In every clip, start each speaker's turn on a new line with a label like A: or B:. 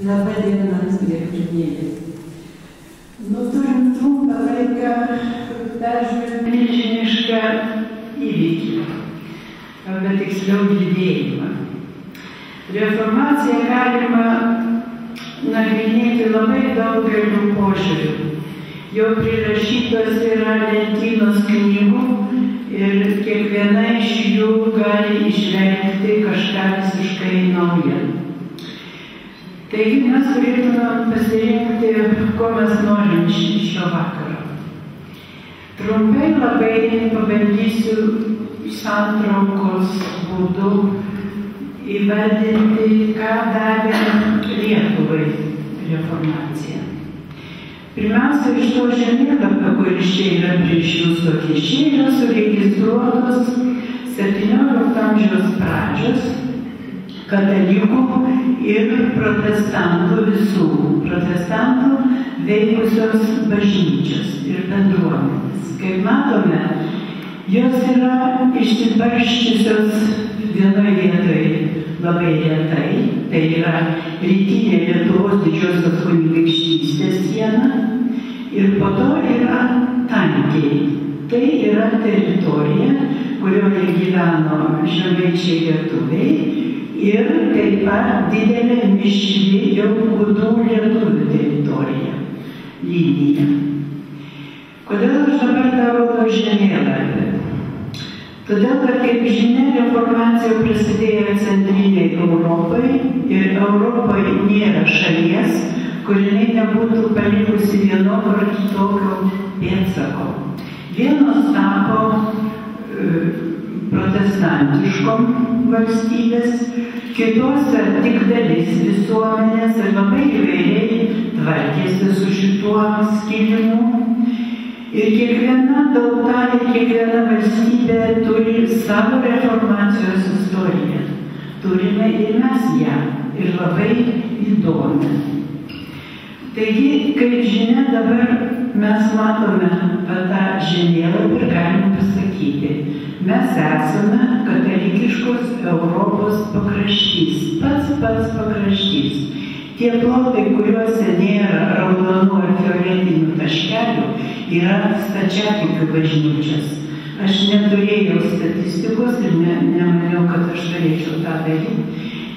A: Labą dieną, gerbėjai. Turim trumpą laiką peržiūrėti milžinišką įvykį, arba tiksliau judėjimą. Reformaciją galima nagrinėti labai daugeliu požiūrių. Jau prirašytos yra lentynos knygų ir kiekviena iš jų gali išvengti kažką visiškai naują. Taigi mes turėtume pasirinkti, ko mes norim šio vakaro. Trumpai labai pabandysiu santraukos būdu įvardinti, ką davė Lietuvai reformacija. Pirmiausia, iš to žemėlapio, kuris čia yra prieš jūsų akis, čia yra suregistruotos 17 amžiaus pradžios katalikų ir protestantų visų, protestantų veikusios bažnyčios ir bendruomenės. Kaip matome, jos yra išsibarsčiusios vienoje vietoje labai retai, tai yra rytinė Lietuvos didžiosios kunigaikštystės siena ir po to yra tankiai. Tai yra teritorija, kurioje gyveno žemaičiai lietuviai ir taip pat didelė mišri jau gudų lietuvių teritorija, linija. Kodėl aš dabar darau žemėlapį? Todėl, kad, kaip žinia, reformacija prasidėjo centriniai Europai ir Europoje nėra šalies, kuri nebūtų palikusi vienokio ar kitokio pėdsako. Vienos tapo protestantiškom valstybės, kitose tik dalis visuomenės ir labai įvairiai tvarkėsi su šituo skilimu. Ir kiekviena tauta ir kiekviena valstybė turi savo reformacijos istoriją. Turime ir mes ją, ir labai įdomią. Taigi, kaip žinia, dabar mes matome tą žemėlapį ir galim pasakyti, mes esame katalikiškos Europos pakraštys, pats pakraštys. Tie plotai, kuriuose nėra raudonų ar fioletinių taškelių, yra stačiatikių bažnyčios. Aš neturėjau statistikos ir nemaniau, kad aš turėčiau tą daryti.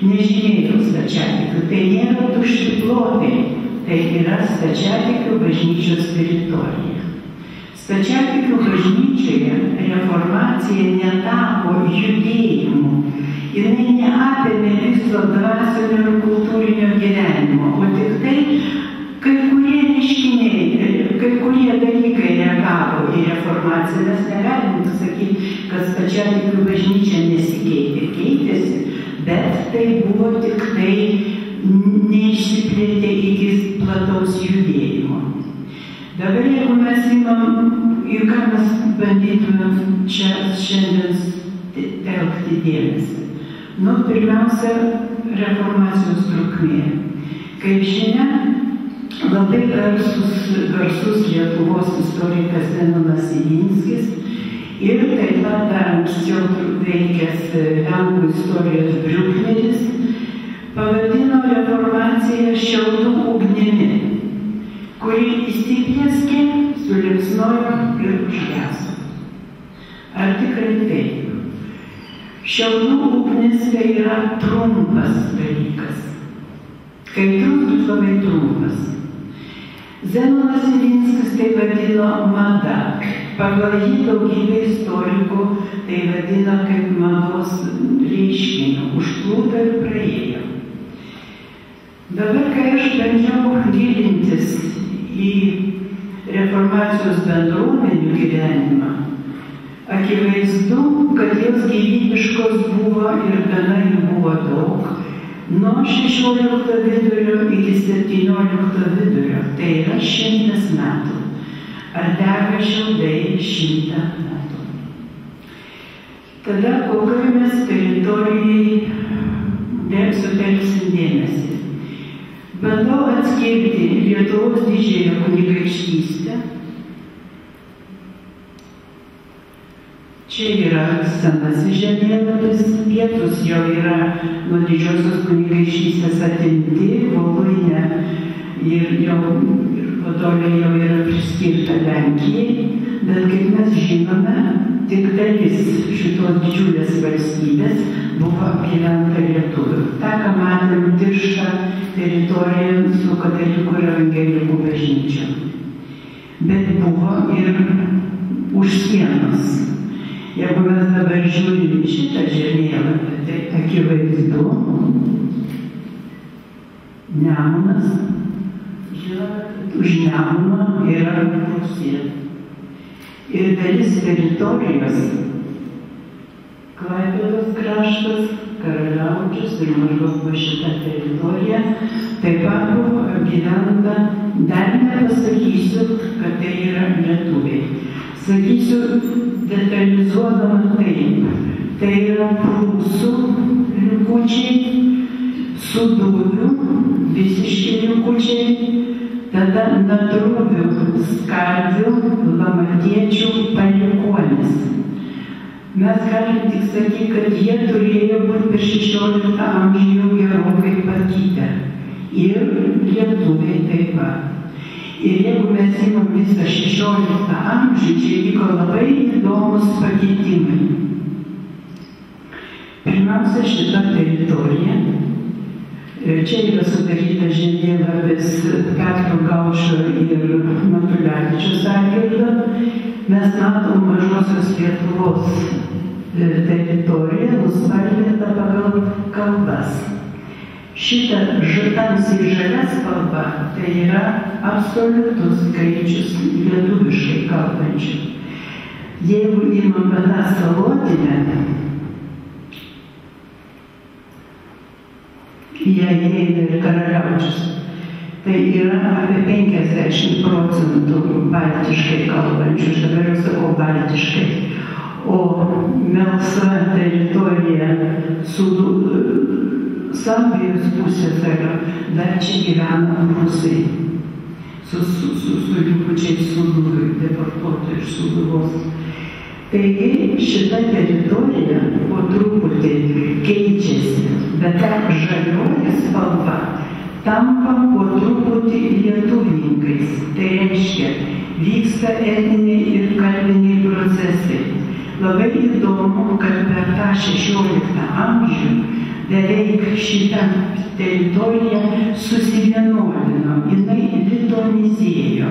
A: Nežymėjau stačiatikių. Tai nėra tušti plotai, tai yra stačiatikių bažnyčios teritorija. Stačiatikių bažnyčioje reformacija netapo judėjimu. Jinai neapėmė viso dvasinio ir kultūrinio gyvenimo, o tik tai kai kurie reiškiniai, kai kurie dalykai reagavo į reformaciją. Mes negalim sakyti, kad stačiatikių bažnyčia nesikeitė, keitėsi, bet tai buvo tik tai neišsiplėtė iki plataus judėjimo. Dabar jeigu mes imam, į ką mes bandytumėm čia šiandien telkti dėmesį. Pirmiausia, reformacijos trukmė. Kaip žinia, labai garsus Lietuvos istorikas Zenonas Ivinskis ir taip pat dar anksčiau veikęs lenkų istorijos Briukneris pavadino reformaciją šiaudų ugnimi, kuri įsiplieskė, suliepsnojo ir užgeso. Ar tikrai taip? Šiaudų ugnis tai yra trumpas dalykas. Kaitrus, bet labai trumpas. Zenonas Ivinskis tai vadino mada. Pagal jį daugybė istorikų tai vadina kaip mados reiškinio. Užplūdo ir praėjo. Dabar, kai aš bandžiau gilintis į reformacijos bendruomenių gyvenimą, akivaizdu, kad jos gyvybiškos buvo ir gana jų buvo daug, nuo 16 vidurio iki 17 vidurio, tai yra 100 metų. Ar dega šiaudai 100 metų. Tada kokioj mes teritorijai sutelksim dėmesį. Bandau atskirti Lietuvos didžiąją kunigaikštystę. Čia yra senasis žemėlapis, pietus jau yra nuo Didžiosios kunigaikštystės atimti, Voluinė ir Podolė jau yra priskirta Lenkijai, bet kaip mes žinome, tik dalis šitos didžiulės valstybės buvo apgyventa lietuvių. Ta, ką matėm, Tirštą teritoriją su katalikų ir evangelikų bažnyčia. Bet buvo ir už sienos. Jeigu mes dabar žiūrime šitą žemėlapį, tai akivaizdu, Nemunas, už Nemuno yra Rusija. Ir dalis teritorijos, Klaipėdos kraštas, Karaliaučius ir maždaug po šitą teritoriją, taip pat buvo apgyventa, dar nepasakysiu, kad tai yra lietuviai. Sakysiu, detalizuodama taip, tai yra prūsų likučiai, sūduvių, visiški likučiai, tada nadruvių, skarvių, lamatiečių palikuonis. Mes galim tik sakyti, kad jie turėjo būti per 16 amžių jau gerokai pakitę. Ir lietuviai taip pat. Ir jeigu mes imam visą 16 amžių, čia vyko labai įdomus pakeitimai. Pirmiausia, šita teritorija. Čia yra sudaryta žemėlapis Petro Gaučo ir Matulevičiaus atžvilgiu. Mes matom Mažosios Lietuvos teritoriją nuspalvintą pagal kalbas. Šita tamsiai žalia spalva tai yra absoliutus skaičius lietuviškai kalbančių. Jeigu imame tą salotinę, jie įeina ir Karaliaučius, tai yra apie 50% baltiškai kalbančių, aš dabar jau sakau baltiškai. O melsva teritorija su Sambijos pusėsalio dar čia gyvena rusai su likučiais Sūduvių, deportuotų iš Sūduvos. Taigi šita teritorija po truputį keičiasi, bet ta žalioji spalva tampa po truputį lietuvininkais. Tai reiškia, vyksta etniniai ir kalbiniai procesai. Labai įdomu, kad per tą 16 amžių beveik šitą teritoriją susivienodino, jinai litonizėjo.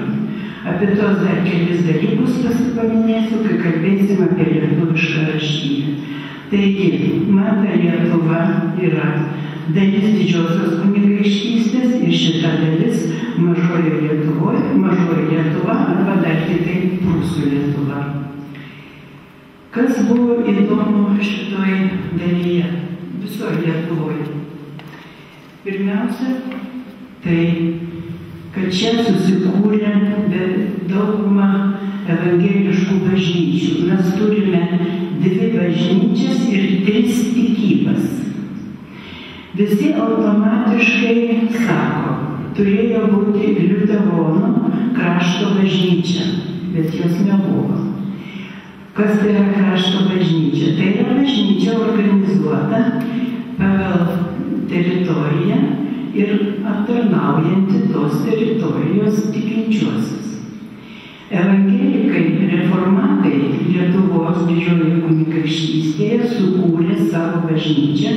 A: Apie tos dar kelis dalykus paminėsiu, kai kalbėsim apie lietuvišką raštyną. Taigi, man ta Lietuva yra dalis Didžiosios kunigaikštystės ir šita dalis Mažoji Lietuva arba dar kitaip Prūsų Lietuva. Kas buvo įdomu šitoj dalyje, visoje Lietuvoje? Pirmiausia, tai, kad čia susikūrė dauguma evangeliškų bažnyčių. Mes turime 2 bažnyčias ir 3 tikybas. Visi automatiškai sako, turėjo būti liuteronų krašto bažnyčia, bet jos nebuvo. Kas tai yra krašto bažnyčia? Tai yra bažnyčia organizuota pagal teritoriją ir aptarnaujanti tos teritorijos tikinčiuosius. Evangelikai reformatai Lietuvos Didžiojoje kunigaikštystėje sukūrė savo bažnyčią,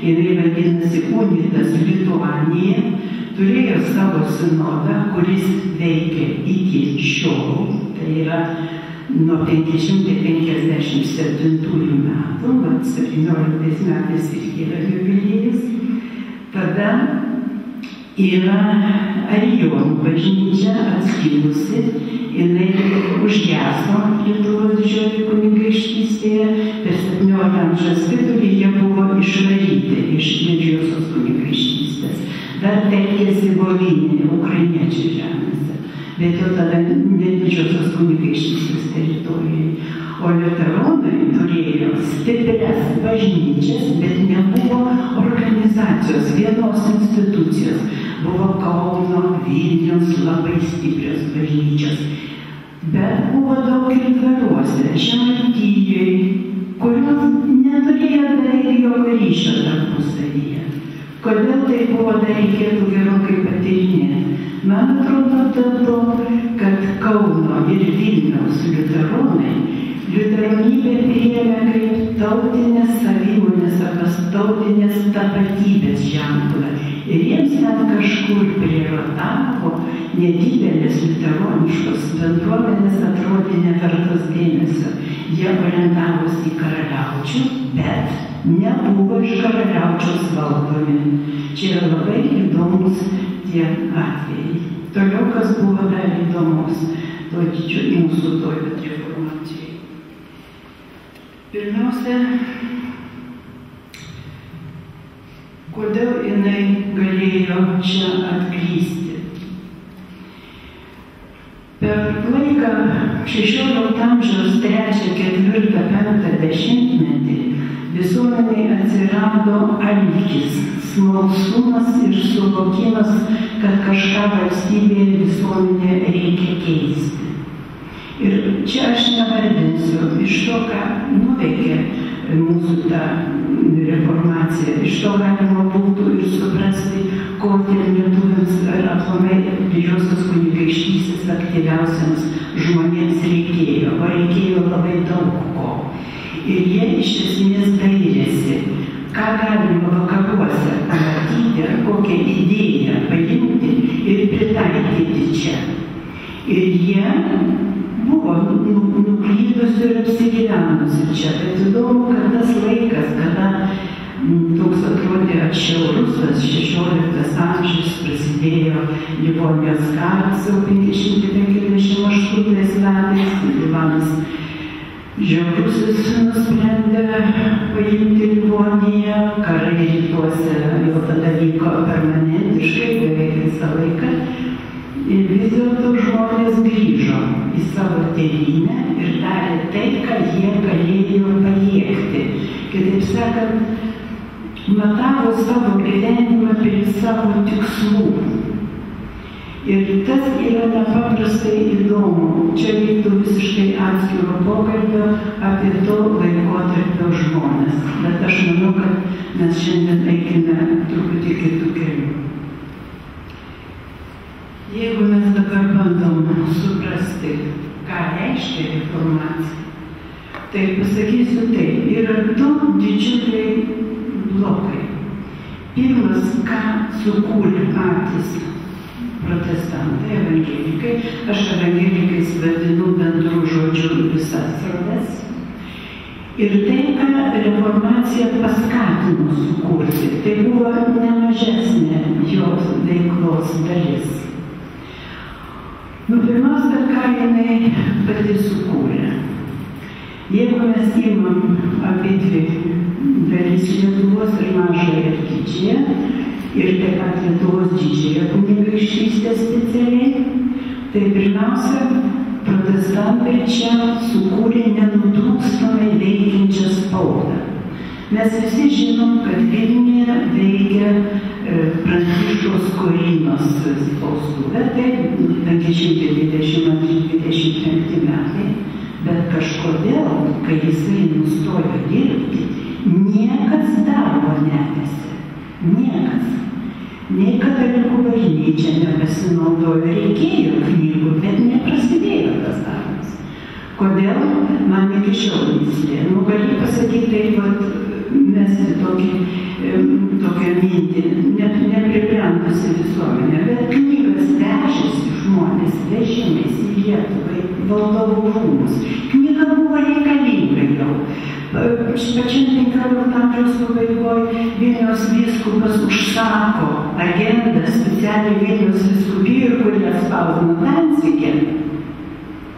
A: jinai vadinasi Unitas Lituanija, turėjo savo sinodą, kuris veikia iki šiol, tai yra nuo 557 metų, 17 metais irgi yra jubiliejus. Tada yra Arijonų bažnyčia atskilusi, jinai užgeso Lietuvos Didžiojoje kunigaikštystėje, per 17 amžiaus vidurį jie buvo išvaryti iš Didžiosios kunigaikštystės. Dar telkėsi Voluinė, ukrainiečių žemėse, bet jau tada ne Didžiosios kunigaikštystės teritorijai. O liuteronai turėjo stiprias bažnyčias, bet nebuvo organizacijos, vienos institucijos. Buvo Kauno, Vilniaus labai stiprios bažnyčios. Bet buvo daug ir dvaruose, Žemaitijoj, kurios neturėjo beveik jokio ryšio tarpusavyje. Kodėl tai buvo, dar reikėtų gerokai patyrinėti. Man atrodo dėl to, kad Kauno ir Vilniaus liuteronai liuteronybę priėmė kaip tautinės savimonės arba tautinės tapatybės ženklą. Ir jiems net kažkur prie Rotavo nedidelės liuteroniškos bendruomenės atrodė nevertos dėmesio. Jie orientavosi į karaliaučių, bet nebuvo iš karaliaučiaus valdomi. Čia yra labai įdomus tie atvejai. Toliau, kas buvo dar įdomus mūsų toj reformacijai. Pirmiausia, kodėl jinai galėjo čia atklysti. Per laiką 16 amžiaus 3., 4., 5. dešimtmetį visuomeniai atsirado alkis, smalsumas ir suvokimas, kad kažką valstybėje visuomenėje reikia keisti. Ir čia aš nevardinsiu iš to, ką nuveikė mūsų ta reformacija. Iš to galima būtų ir suprasti, ko tiem lietuviams ar aplamai didžiosios kunigaikštystės aktyviausiams žmonėms reikėjo. O reikėjo labai daug ko. Ir jie iš esmės dairėsi, ką galima vakaruose pamatyti, ar kokią idėją paimti ir pritaikyti čia. Ir jie buvo nuklydusi ir apsigyvenusi čia. Bet įdomu, kad tas laikas, kada toks atrodė atšiaurus, 16 amžius, prasidėjo Livonijos karas jau 558 metais, Livanas Žiaurusis nusprendė paimti Livoniją, karai rytuose jau tada vyko permanentiškai, beveik visą laiką. Ir vis dėlto žmonės grįžo į savo tėvynę ir darė tai, ką jie galėjo pajėgti. Kitaip sakant, matavo savo gyvenimą prie savo tikslų. Ir tas yra nepaprastai įdomu. Čia reiktų visiškai atskiro pokalbio apie to laikotarpio žmonės. Bet aš manau, kad mes šiandien eikime truputį kitų kelių. Jeigu mes dabar bandom suprasti, ką reiškia reformacija, tai pasakysiu taip, yra du didžiuliai blokai. Pirmas, ką sukūrė patys protestantai, evangelikai, aš evangelikais vadinu bendrų žodžių visas sroves. Ir tai, ką reformacija paskatino sukurti, tai buvo nemažesnė jos veiklos dalis. Pirmiausia, ką jinai pati sukūrė. Jeigu mes imam apie dvi dalis Lietuvos ir mažąją ir didžiąją, ir taip pat Lietuvos didžiąją kunigaikštystę specialiai, tai pirmiausia, protestantai čia sukūrė nenutrūkstamai veikiančią spaudą. Mes visi žinom, kad Vilniuje veikia Pranciškaus Skorinos spaustuvė, tai 522-25 metai, bet kažkodėl, kai jisai nustojo dirbti, niekas darbo netęsė. Niekas. Nei katalikų bažnyčia nepasinaudojo, reikėjo knygų, bet neprasidėjo tas darbas. Kodėl? Man iki šiol mįslė. Gali pasakyti taip, mesti tokią mintį, nepribrendusi visuomenė, bet knygas vežėsi žmonės, vežimais į Lietuvą, valdovų rūmus. Knyga buvo reikalinga jau. Pačiam 15 amžiaus pabaigoje Vilniaus vyskupas užsako agendą specialiai Vilniaus vyskupijai, kur ją spausdino Danzige.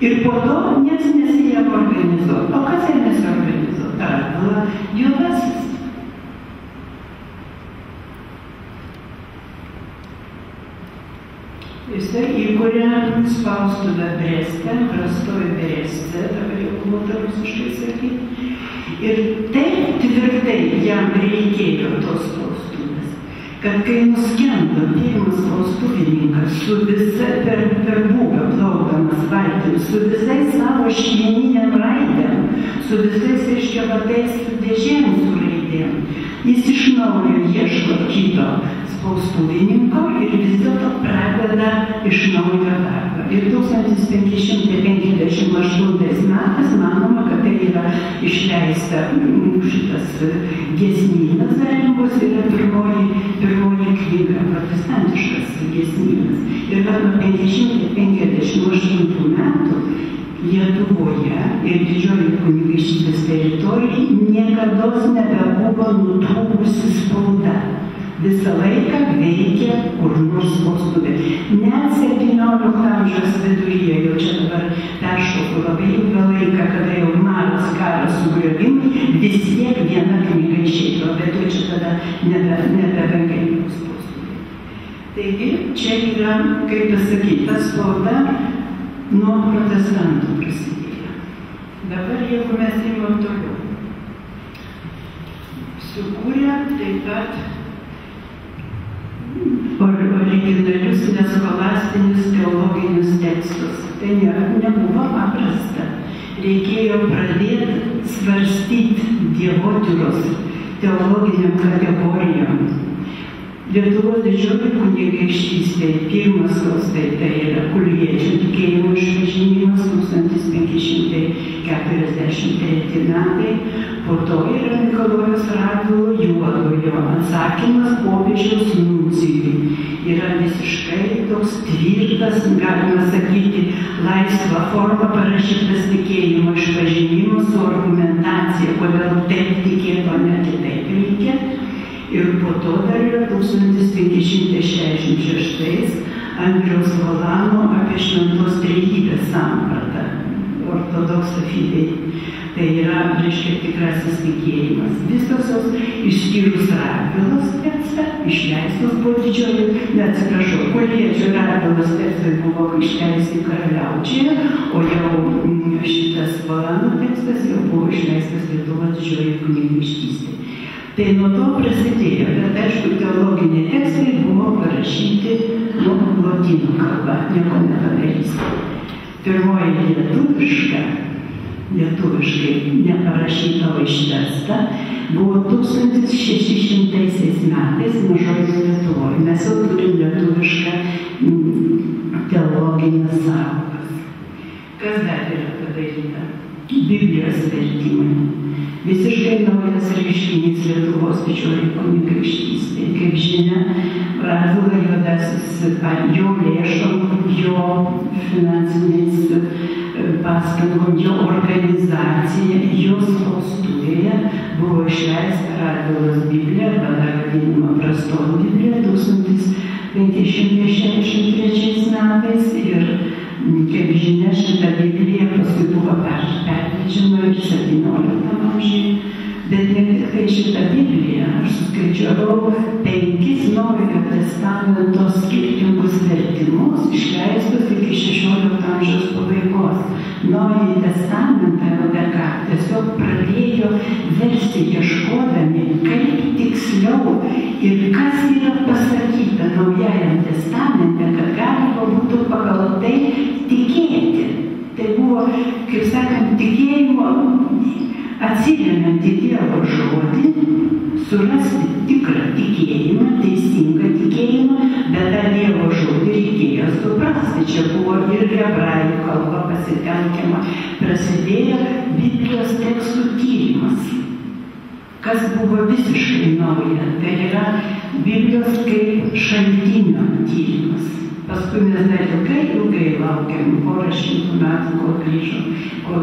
A: Ir po to niekas nesiėmė organizuoti. O kas ėmėsi organizuoti? Radvila Juodasis. Jisai įkūrė spaustuvę Breste, Brastoj Breste, dabar jau buvo rusiškai sakyti. Ir taip tvirtai jam reikėjo tos spaustuvės, kad kai nuskendo pirmas spaustuvininkas ūkininkas, su visa per būgą plaukdamas valtim, su visais savo šeiminėm raidėm, su visais iškevatais dėžėm su raidėm. Jis iš naujo ieško kito spaustuvininko ir vis dėlto pradeda iš naujo darbą. Ir 1558 metais manoma, kad tai yra išleista šitas giesmynas Zarembos, yra pirmoji knyga, protestantiškas giesmynas. Ir nuo 558 metų Lietuvoje ir Didžioji kunigaikštystės teritorijoje niekados nebebuvo nutrūkusi spauda. Visą laiką veikė kur nors spaustuvė. Net 17 amžiaus viduryje, jau čia dabar peršoku labai ilgą laiką, kada jau maras karas sugriovimai, vis tiek viena knyga išeidavo, bet jau čia tada nebevengiai spaustuvė. Taigi, čia yra, kaip pasakyti, ta spauda nuo protestantų prasidėjo. Dabar, jeigu mes imam toliau, sukūrė taip pat originalius neskolastinius teologinius tekstus. Tai nebuvo paprasta. Reikėjo pradėti svarstyti dievotyros teologiniam kategorijom. Lietuvos Didžioji kunigaikštystė, pirmas tai yra kulviečių tikėjimo išpažinimas 1543 metai, po to yra Mikalojos Radvilo Juodojo atsakymas popiežiaus nuncijui. Yra visiškai toks tvirtas, galima sakyti, laisva forma parašytas tikėjimo išpažinimas su argumentacija, kodėl taip tikėti, o ne kitaip reikia. Ir po to dar yra 1566 Andriaus Volano apie šventos trejybės sampratą, ortodoksų fidei. Tai yra, reiškia, tikrasis tikėjimas. Visos išskyrus Radvilos tekstą, išleistos buvo Kulviečio Radvilos tekstai buvo išleisti Karaliaučiuje, o jau šitas Volano tekstas jau buvo išleistas Lietuvos Didžioji kunigaikštystė. Tai nuo to prasidėjo, bet aišku, teologiniai tekstai buvo parašyti lotynų kalba, nieko nepadarysi. Pirmoji lietuviškai neparašyta, o išversta, buvo 1600 metais Mažojoje Lietuvoje. Mes jau turim lietuvišką teologinės sąvokas. Kas dar yra padaryta? Biblijos vertimai. Visiškai naujas reiškinys Lietuvos Didžioji kunigaikštystė. Kaip žinia, Radvila Juodasis jo lėšom, jo finansiniais pastangom, jo organizacija, jo spaustuvėje buvo išleista Radvilos Biblija, arba dar vadinama Prastos Biblija 1563 metais. Ir kaip žinia, šita Biblija paskui buvo perleidžiama ir 17 amžiuje. Bet ne tik tai šitą Bibliją, aš suskaičiavau 5 Naujojo testamento skirtingus vertimus, išleistus iki 16 amžiaus pabaigos. Naująjį testamentą LDK tiesiog pradėjo versti ieškodami, kaip tiksliau ir kas yra pasakyta Naujajam testamente, kad galima būtų pagal tai tikėti. Tai buvo, kaip sakant, tikėjimo atsiremiant į Dievo žodį, surasti tikrą tikėjimą, teisingą tikėjimą, bet tą Dievo žodį reikėjo suprasti. Čia buvo ir hebrajų kalba pasitelkiama. Prasidėjo Biblijos tekstų tyrimas, kas buvo visiškai nauja. Tai yra Biblijos kaip šaltinio tyrimas. Paskui mes dar ilgai laukiam, porą šimtų metų, kol grįžom, kol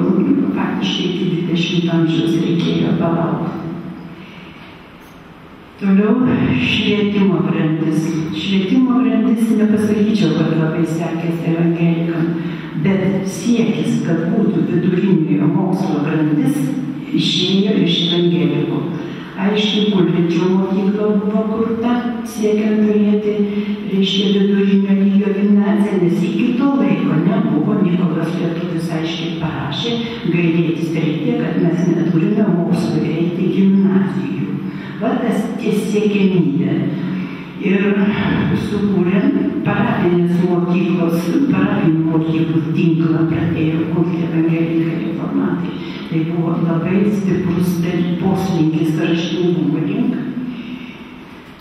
A: faktiškai iki 20 amžiaus reikėjo palaukti. Toliau švietimo grandis. Švietimo grandis nepasakyčiau, kad labai sekėsi evangelikam, bet siekis, kad būtų viduriniojo mokslo grandis, išėjo iš evangelikų. Aiškiai, Kulviečio mokykla buvo kurta, siekiant turėti, reiškia, vidurinio lygio gimnaziją, nes iki to laiko nebuvo. Mykolas Lietuvis aiškiai parašė, gailėtis reikia, kad mes neturime mokslo eiti gimnazijų. Va tas siekiamybė. Ir sukūrė parapinės mokyklos, parapijų mokyklų tinklą pradėjo kurti evangelikai reformatai. Tai buvo labai stiprus poslinkis raštingumo link.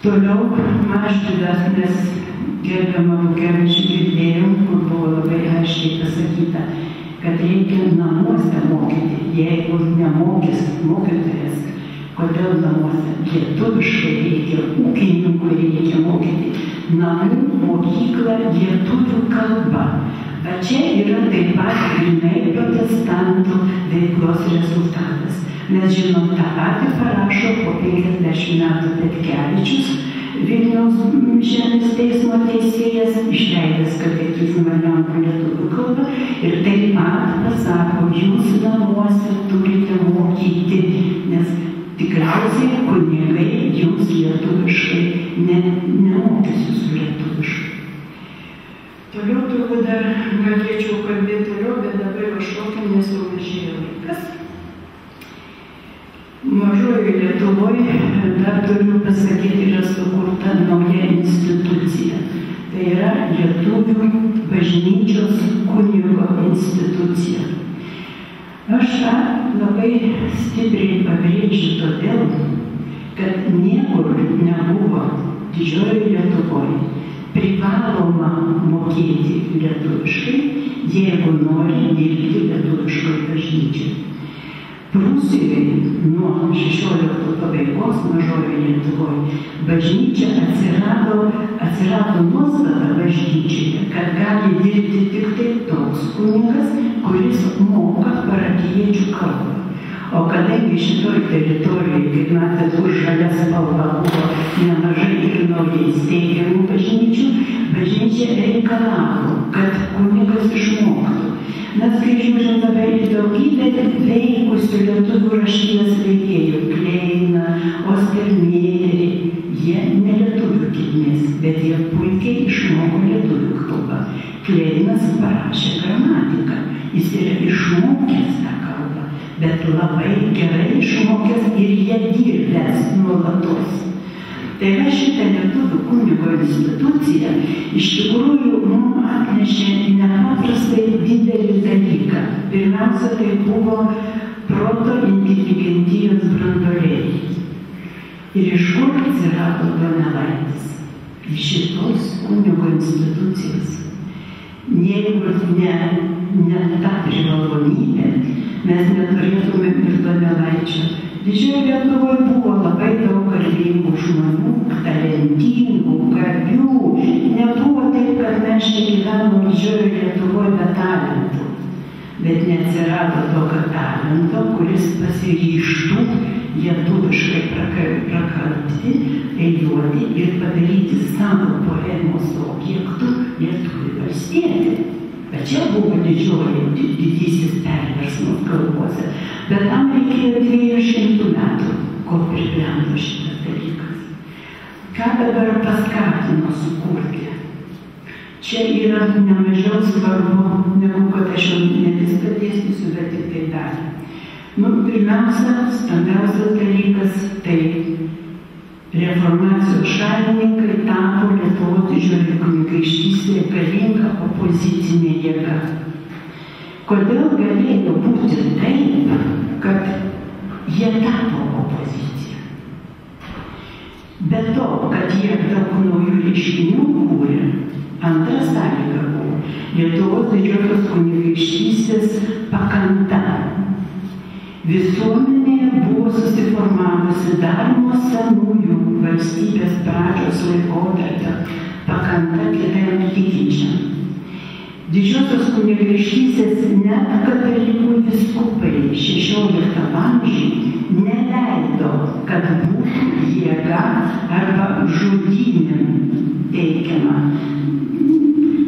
A: Toliau Mažvydas, mes gerbiamą Bukevičių girdėjom, kur buvo labai aiškiai pasakyta, kad reikia namuose mokyti. Jeigu nemokys mokytojas, kodėl namuose? Lietuviškai reikia, ūkininkų reikia mokyti. Namų mokykla lietuvių kalba. Bet čia yra taip pat grynai protestantų veiklos rezultatas. Mes žinom, tą patį parašo po 50 metų Petkevičius, Vilniaus žemės teismo teisėjas, išleidęs katekizmą lenkų lietuvių kalbą, ir taip pat pasako, jūs namuose turite mokyti, nes tikriausiai kunigai jums lietuviškai nemokysiu su lietuviškai. Toliau turbūt dar galėčiau kalbėti toliau, bet dabar kažkokia nesumažėjo laikas. Mažojoje Lietuvoje, dar turiu pasakyti, yra sukurta nauja institucija. Tai yra Lietuvių bažnyčios kunigo institucija. Aš tą labai stipriai pabrėžiu todėl, kad niekur nebuvo Didžiojoje Lietuvoje privaloma mokėti lietuviškai, jeigu nori dirbti lietuviškoje bažnyčioje. Prūsijoje nuo 16 pabaigos Mažojoje Lietuvoje bažnyčia atsirado nuostata bažnyčioje, kad gali dirbti tik tai toks kunigas, kuris moka parapijiečių kalbą. O kadangi šitoj teritorijoje, kaip matėt, už žalia spalva buvo nemažai ir naujai steigiamų bažnyčių, bažnyčia reikalavo, kad kunigas išmoktų. Mes, kai žiūrim dabar į daugybę veikusių lietuvių rašybos veikėjų, Kleiną, Ostermėrį, jie ne lietuvių kilmės, bet jie puikiai išmoko lietuvių kalbą. Kleinas parašė gramatiką, jis yra išmokęs tą kalbą, bet labai gerai išmokęs ir jie dirbęs nuolatos. Tai va šitą lietuvių kunigo instituciją iš tikrųjų mums atnešė nepaprastai didelį dalyką. Pirmiausia, tai buvo proto inteligentijos branduoliai. Ir iš kur atsirado Donelaitis? Iš šitos kunigo institucijos. Jeigu ne ta privalomybė, mes neturėtume ir Donelaičio. Didžioje Lietuvoje buvo labai daug garbingų žmonių, talentingų, garbių. Nebuvo taip, kad mes čia gyvenom Didžioje Lietuvoje be talentų. Bet neatsirado tokio talento, kuris pasiryžtų lietuviškai prakalbti, eiliuoti ir padaryti savo poemos objektų lietuvių valstietį. Bet čia buvo didysis perversmas kalbose. Bet tam reikėjo 200 metų, kol pribrendo šitas dalykas. Ką dabar paskatino sukurti? Čia yra nemažiau svarbu, negu kad aš jau ne viską dėstysiu, bet tik tai dalį. Pirmiausia, stambiausias dalykas, tai reformacijos šalininkai tapo Lietuvos didžioji kunigaikštystė galinga opozicinė jėga. Kodėl galėjo būti taip, kad jie tapo opozicija? Be to, kad jie daug naujų reiškinių kūrė, antra sąlyga buvo Lietuvos didžiosios kunigaikštystės pakanta. Visuomenėje buvo susiformavusi dar nuo senųjų valstybės pradžios laikotarpio pakanta kitiem tikinčiam. Didžiosios kunigaikštystės net katalikų vyskupai 16 amžiuje neleido, kad būtų jėga arba žudynėm teikiama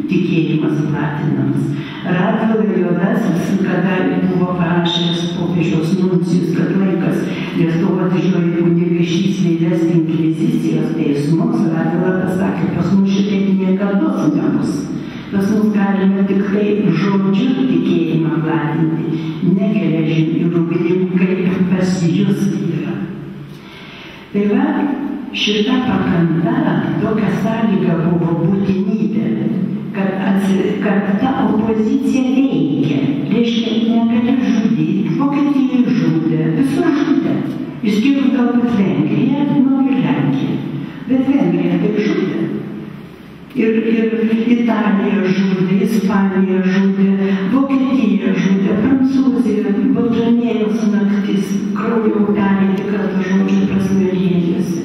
A: tikėjimas platinamas. Radvila Juodasis, kada buvo parašęs popiežiaus nuncijus, kad laikas Lietuvos didžioji kunigaikštystė įvesti inkvizicijos teismus, Radvila pasakė, pas mus šitaip niekados nebus. Pas mus galime tik tai žodžiu tikėjimą platinti, ne geležim ir ugnim, kaip pas jus yra. Tai va, šita pakanta, tokia sąlyga buvo būtinybė, kad opozicija veikia. Reiškia, negali žudyti, Vokietijai žudė, visur žudė. Išskyrus galbūt Vengriją, ir Lenkiją. Bet Vengrija taip žudė. Ir Italija žudė, Ispanija žudė, Vokietija žudė, Prancūzija, Baltramėjaus naktis, kraujo upeliai tikrą žodžių prasme liejasi.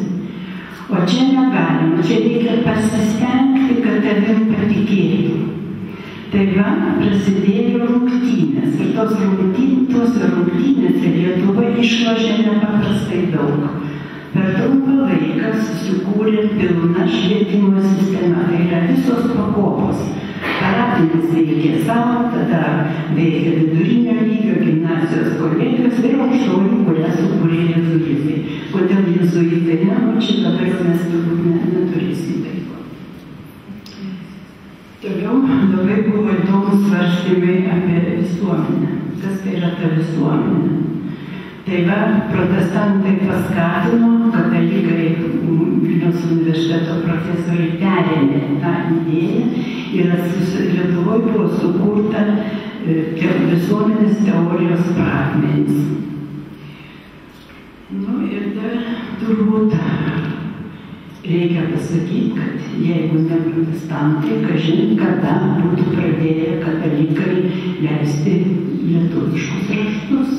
A: O čia negalima, čia reikia pasistengti, kad tavim patikėtų. Tai va, prasidėjo rungtynės ir tos rungtynėse Lietuva išlošė nepaprastai daug. Per trumpą laiką susikūrė pilna švietimo sistema, tai yra visos pakopos. Paradinis veikė savo, tada veikė vidurinio lygio, gimnazijos kolegijos ir aukštoji, kurią sukūrė jėzuitai. Kodėl jėzuitai? Čia dabar mes turbūt neturėsim laiko. Toliau labai buvo įdomus svarstymai apie visuomenę. Kas tai yra ta visuomenė? Tai va, protestantai paskatino, katalikai Vilniaus universiteto profesoriai perėmė tą idėją ir Lietuvoje buvo sukurta visuomenės teorijos pradmenys. Ir dar turbūt reikia pasakyti, kad jeigu ne protestantai, kažin kada būtų pradėję katalikai leisti lietuviškus raštus.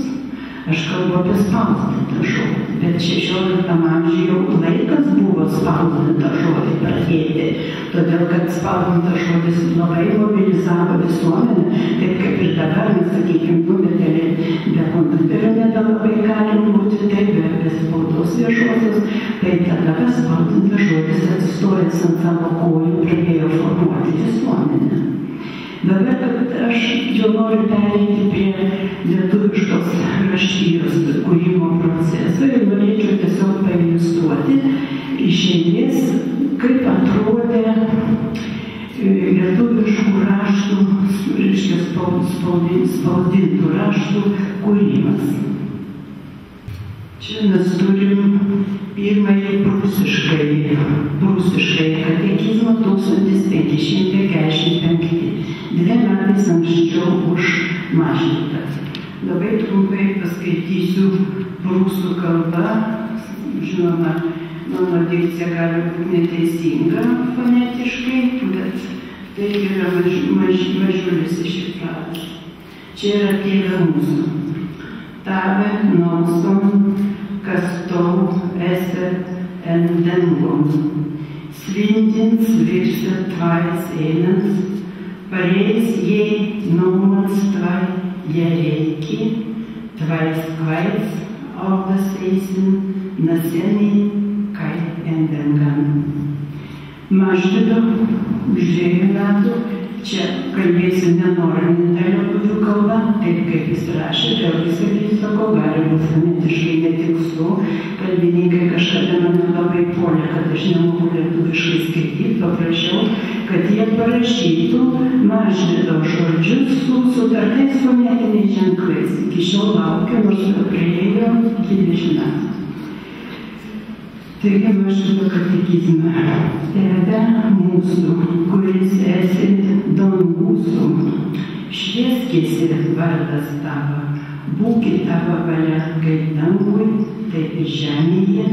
A: Aš kalbu apie spausdintą žodį, bet 16 amžiuje jau laikas buvo spausdintą žodį pradėti, todėl kad spausdintas žodis labai mobilizavo visuomenę, taip kaip ir dabar, mes sakykime, be kompiuterio nebelabai galim būti, taip, be spaudos viešosios, tai tada spausdintas žodis atsistojęs ant savo kojų pradėjo formuoti visuomenę. Dabar aš jau noriu pereiti prie lietuviškos raštijos kūrimo proceso ir norėčiau tiesiog pailiustruoti iš eilės, kaip atrodė lietuviškų raštų, reiškia spausdintų raštų kūrimas. Čia mes turim pirmąjį prūsiškai katekizmą 1545, 2 metais anksčiau už Mažvydą. Labai trumpai paskaitysiu prūsų kalbą. Žinoma, mano dikcija gali būti neteisinga fonetiškai, bet tai yra mažulis iššifravimas. Čia yra Tėve mūsų. Tave nosom, kas tau esat en dangum. Svindins virset tvais einans, pareis jei nomans tvai jereiki, tvais kvais augas eisin, naseni kai en dangan. Mažvydo už 2 metų. Čia kalbėsiu nenorminta lietuvių kalba, taip kaip jis rašė, vėlgi sakysiu, sako, gali būti fonetiškai netikslu. Kalbininkai kažkada mane labai puolė, kad aš nemoku lietuviškai skaityti, paprašiau, kad jie parašytų Mažvydo žodžius su sutartais fonetiniais ženklais. Iki šiol laukia, nors praėjo 20 metų. Taigi Mažvydo katekizmą. Tėve mūsų, kuris esi dangūsų, švieskėsi vardas tavo, būki tavo valia kaip dangui, taip ir žemėje,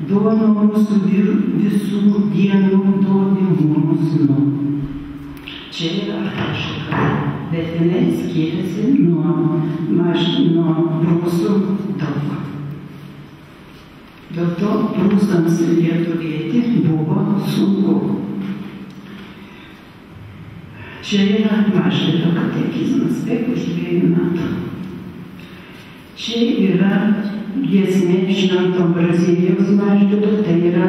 A: duono mūsų visų dienų duodi mums nu. Čia yra rašyta, bet jinai skiriasi nuo prūsų daug. Dėl to prūsams lietuvėti buvo sunku. Čia yra Mažvydo katekizmas, taip už 2 metų. Čia yra giesmė Švento Brazilijaus Mažvydo, tai yra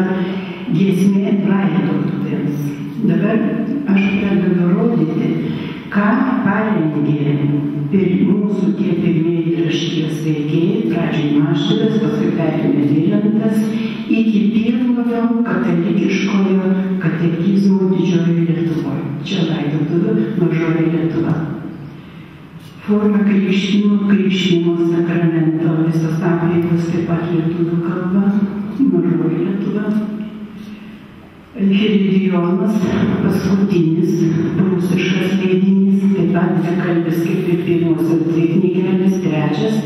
A: giesmė laidotuvėms. Dabar aš pradedu rodyti, ką parengė mūsų tie pirmieji raštijos veikėjai, pradžiai Mažvydas, paskui perėmė Vilentas, iki pirmojo katalikiškojo katekizmo Didžiojoje Lietuvoje. Čia laidotuvių Mažoji Lietuva. Forma krikštynimo sakramento, visos apeigos taip pat lietuvių kalba, Mažoji Lietuva. Heridijonas, paskutinis prūsiškas leidinys, kaip taip pat dvikalbis kaip ir pirmosios dvi knygelės, trečias,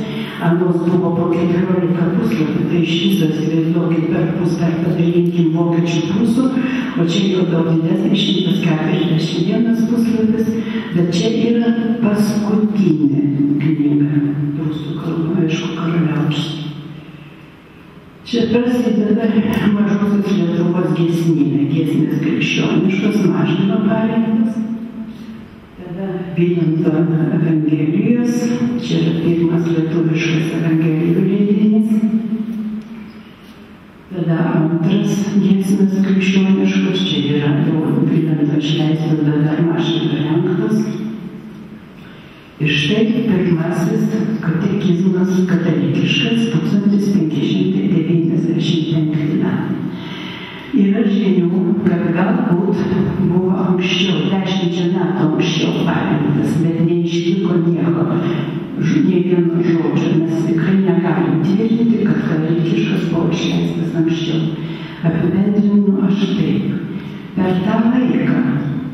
A: anos buvo po 14 puslapių, tai iš viso įsivaizduokit per padalinkim vokiečių prūsų, o čia jau daug didesnis 141 puslapis, bet čia yra paskutinė knyga prūsų kalba, aišku, karaliaučius. Čia prasideda mažosios Lietuvos giesmynė, giesmės krikščioniškos, Mažvydo pagrindas. Tada Vilento Evangelijos, čia yra pirmas lietuviškas Evangelijų leidinys. Tada antras giesmės krikščioniškos, čia yra jau Vilento išleistas, tada Mažvydo rengtas. Ir štai pirmasis katekizmas katalikiškas 1595 metai. Yra žinių, kad galbūt buvo anksčiau, 10 metų anksčiau parengtas, bet neišliko nieko, nė vieno žodžio. Mes tikrai negalim tvirtinti, kad katalikiškas buvo išleistas anksčiau. Apibendrinu aš taip. Per tą laiką,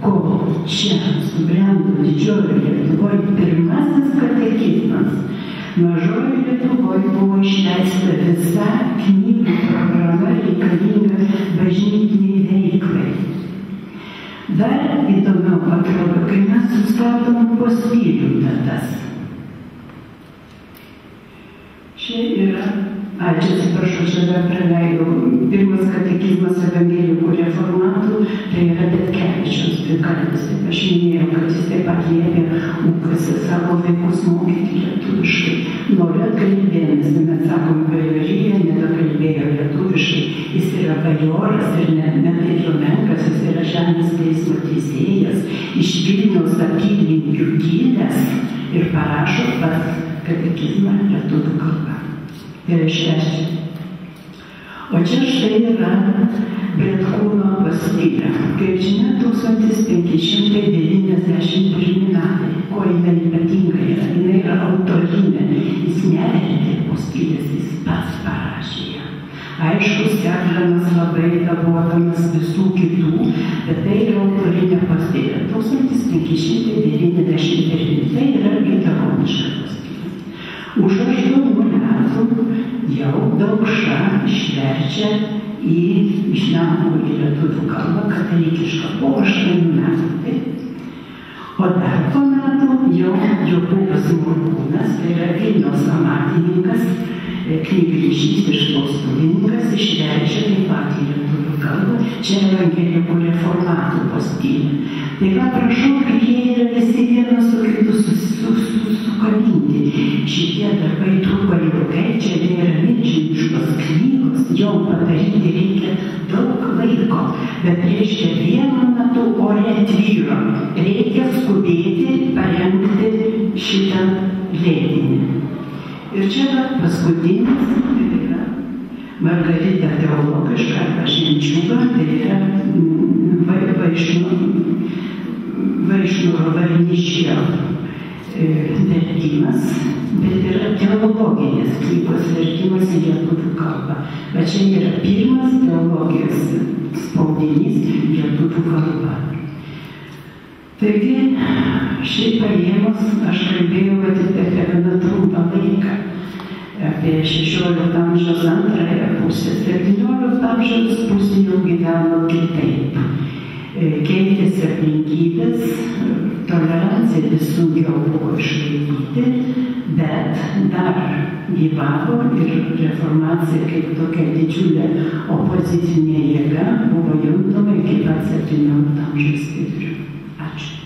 A: kol čia subrendo Didžiojoje Lietuvoje pirmasis katekizmas, Mažojoje Lietuvoje buvo išleista visa knygų programa reikalinga bažnytiniai veiklai. Dar įdomiau atrodo, kai mes sustatom poskylių datas. Čia yra, čia atsiprašau, čia dar praleidau, pirmas katekizmas evangelikų reformatų, tai yra Petkevičiaus dvikalbis. Aš minėjau, kad jis taip pat liepė ūkasi savo vaikus mokyti lietuviškai. Noriu atkalbėtis, mes sakom, bajorija nedakalbėjo lietuviškai. Jis yra bajoras ir net jau menkas, jis yra žemės teismo teisėjas, iš Vilniaus apylinkių kilęs ir parašo pats katekizmą lietuvių kalba. Tai yra išreiškia. O čia štai yra Bretkūno pastylė. Kaip žinia, 1591 metai. Ko jinai ypatinga yra? Jinai yra autorinė. Jis nevertė pastylės, jis pats parašė ją. Aišku, sekdamas labai dabodamas visų kitų, bet tai yra autorinė pastylė. 1591 tai yra liuteroniška pastylė. Už 8 metų jau Daukša išverčia iš lenkų į lietuvių kalbą katalikišką po 8 metų. O dar po metų jau Jokūbas Morkūnas, tai yra Vilniaus amatininkas, knygrišys ir spaustuvininkas, išverčia taip pat į lietuvių kalbą, čia evangelikų reformatų pastylė. Tai va, prašau, kad jie yra visi vienas su kitu sukabinti. Šitie darbai truko ilgai, čia yra milžiniškos knygos, jom padaryti reikia daug laiko, bet reiškia vienu metu ore tvyro. Reikia skubėti parengti šitą leidinį. Ir čia paskutinis yra Margarita teologiška arba Švenčiūga, tai yra Vaišnoro Varniškio vertimas, bet yra teologinės knygos vertimas į lietuvių kalbą. Bet čia yra pirmas teologijos spaudinys lietuvių kalba. Taigi, šiaip paėmus, aš kalbėjau apie gana trumpą laiką, apie 16 amžiaus antrąją pusę, 17 amžiaus pusė jau gyveno kitaip. Keitėsi aplinkybės, tolerancija vis sunkiau buvo išlaikyti, bet dar gyvavo ir reformacija kaip tokia didžiulė opozicinė jėga buvo juntama iki pat 17 amžiaus vidurio. Ačiū.